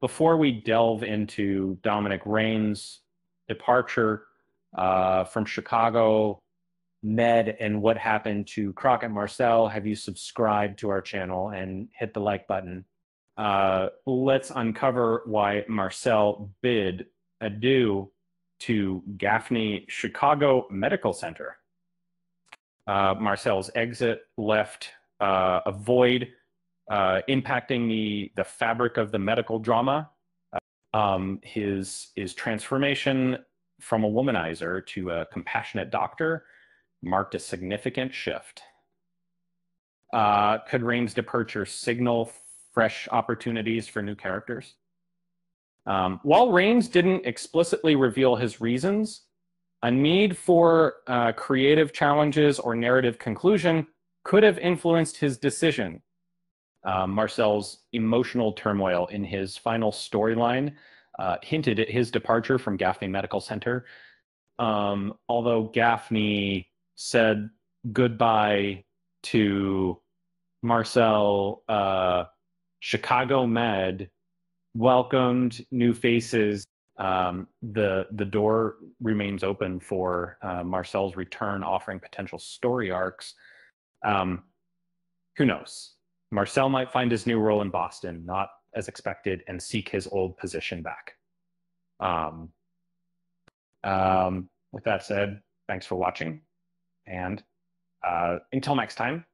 Before we delve into Dominic Raines' departure from Chicago, Med, and what happened to Crockett Marcel, have you subscribed to our channel and hit the like button? Let's uncover why Marcel bid adieu to Gaffney Chicago Medical Center. Marcel's exit left a void impacting the fabric of the medical drama. His transformation from a womanizer to a compassionate doctor marked a significant shift. Could Raines' departure signal fresh opportunities for new characters? While Raines didn't explicitly reveal his reasons, a need for creative challenges or narrative conclusion could have influenced his decision. Marcel's emotional turmoil in his final storyline hinted at his departure from Gaffney Medical Center. Although Gaffney said goodbye to Marcel, Chicago Med welcomed new faces. The door remains open for Marcel's return, offering potential story arcs. Who knows? Marcel might find his new role in Boston, not as expected, and seek his old position back. With that said, thanks for watching, and until next time,